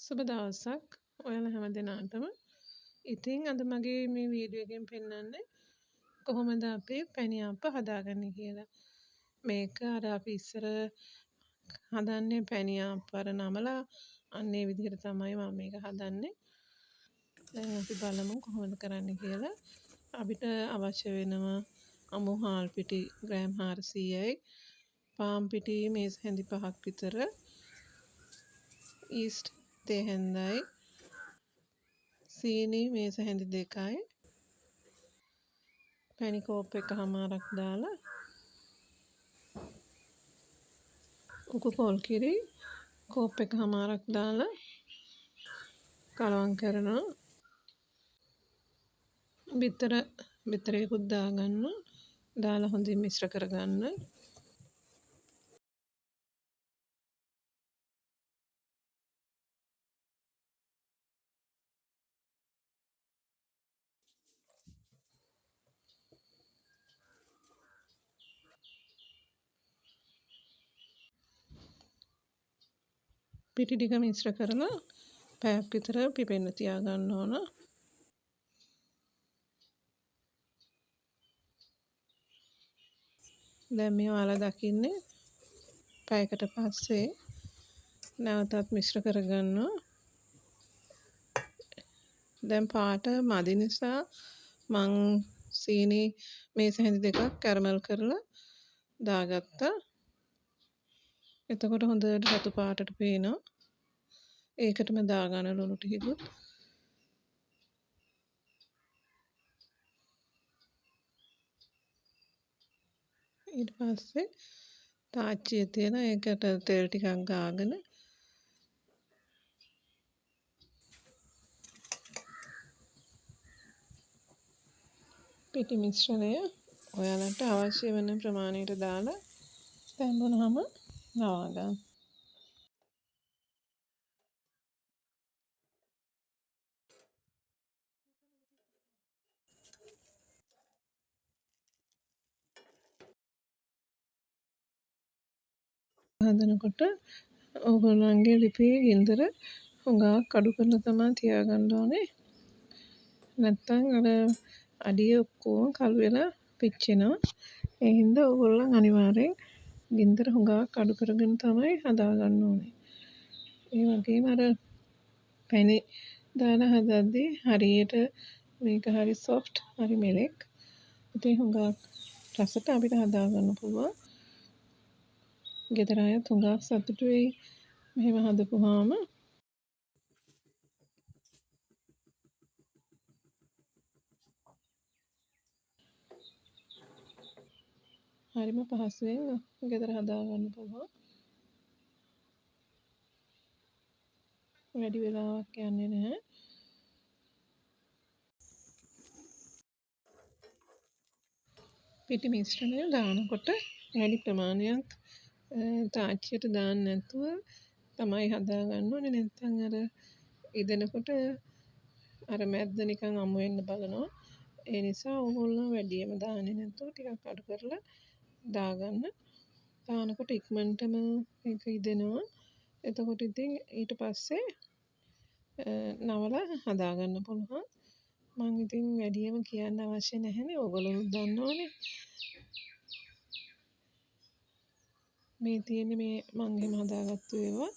සුබ දවසක් ඔයාලා හැම දෙනාටම. ඉතින් අද මගේ මේ වීඩියෝ එකෙන් පෙන්වන්නේ කොහොමද අපි පැණි අප හදාගන්නේ කියලා. මේක අර අපි ඉස්සර හදන්නේ පැණි අපර නමලා අන්න ඒ විදිහට තමයි මම මේක හදන්නේ. දැන් අපි බලමු කොහොමද කරන්න කියලා. අපිට අවශ්‍ය වෙනවා අමු හාල් පිටි ග්‍රෑම් 400යි, පාන් පිටි මේස් හැඳි 5ක් විතර, ඊස්ට් තේ හැන්දයි, සීනි මේස හැඳි 2යි, පැණි කෝප් එකමාරක් දාලා උකු පොල් කිරි කෝප් එකමාරක් දාලා කලවම් කරනවා. බිත්තරයකුත් දාගන්න. දාලා හොඳින් මිශ්‍ර කරගන්න. පිටි ටික මිශ්‍ර කරලා පැයක් විතර පිපෙන්න තියාගන්න ඕන. දැන් මේ ඔයාලා දකින්නේ පැයකට පස්සේ නැවතත් මිශ්‍ර කරගන්නවා. දැන් පාට මදි නිසා මං සීනි මේස හැඳි 2ක් කැරමල් කරලා දාගත්තා. එතකොට හොඳට රතු පාටට පේනවා. ඒකටම දාගන්න ලුණු ටිකකුත්. ඊට පස්සේ තාච්චිය තියන ඒකට තෙල් ටිකක් ගාගෙන පිටි මිශ්‍රණය ඔයාලට අවශ්‍ය වෙන ප්‍රමාණයට දාලා තැම්බුනහම නවා ගන්න. හදනකොට ඕගොල්ලන්ගේ ලිපේ ගින්දර හුඟක් අඩු කරලා තමයි තියාගන්න ඕනේ. නැත්තම් අර අඩිය ඔක්කොම කළු වෙලා පිච්චෙනවා. ඒ හින්දා ඕගොල්ලන් අනිවාර්යෙන් ගින්දර හුඟක් අඩු කරගෙන තමයි හදාගන්න ඕනේ. ඒ වගේම අර පැණි දාලා හදද්දී හරියට මේක හරි සොෆ්ට් හරි මෙලෙක්. ඉතින් හුඟක් රසට අපිට හදාගන්න පුළුවන්. ගෙදර අයත් හුඟක් සතුටු වෙයි මෙහෙම හදපුවාම. හරිම පහසුවෙන් ගෙදර හදාගන්න පුළුවන්. වැඩි වෙලාවක් යන්නේ නැහැ. පිටි මිශ්‍රණය දානකොට වැඩි ප්‍රමාණයක් තාච්චියට දාන්න නැතුව තමයි හදාගන්න ඕනේ. නැත්නම් අර ඉදෙනකොට අර මැද්ද නිකන් අමු වෙන්න බලනවා. ඒ නිසා ඕගොල්ලෝ වැඩියම දාන්නේ නැතුව ටිකක් අඩු කරලා දාගන්න. දානකොට ඉක්මනටම ඒක ඉදෙනවා. එතකොට ඉතින් ඊට පස්සේ නවලා හදාගන්න පුළුවන්. මම ඉතින් වැඩියම කියන්න අවශ්‍ය නැහැනේ. ඕගොල්ලෝ දන්නවනේ. මේ තියෙන්නේ මේ මම එහෙම හදාගත්තු ඒවා.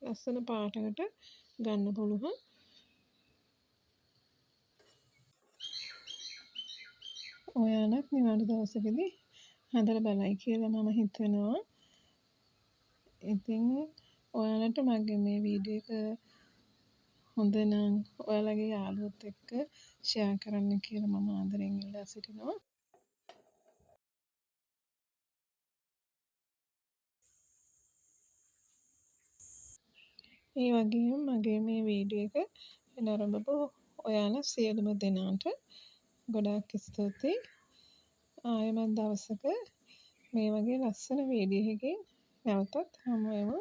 ලස්සන පාටකට ගන්න පුළුවන්. ඔයාලත් නිවාඩු දවසකදී හදලා බලයි කියලා මම හිතනවා. ඉතින් ඔයාලට මගේ මේ වීඩියෝ එක හොඳ නම් ඔයාලගේ යාළුවොත් එක්ක ෂෙයා කරන්න කියලා මම ආදරෙන් ඉල්ලා සිටිනවා. ඒ වගේම මගේ මේ වීඩියෝ එක නරඹපු ඔයාලා සියලුම දෙනාට ගොඩාක් ස්තුතියි. ආයෙමත් දවසක මේ වගේ ලස්සන වීඩියෝ එකකින් නැවතත් හමු වෙමු.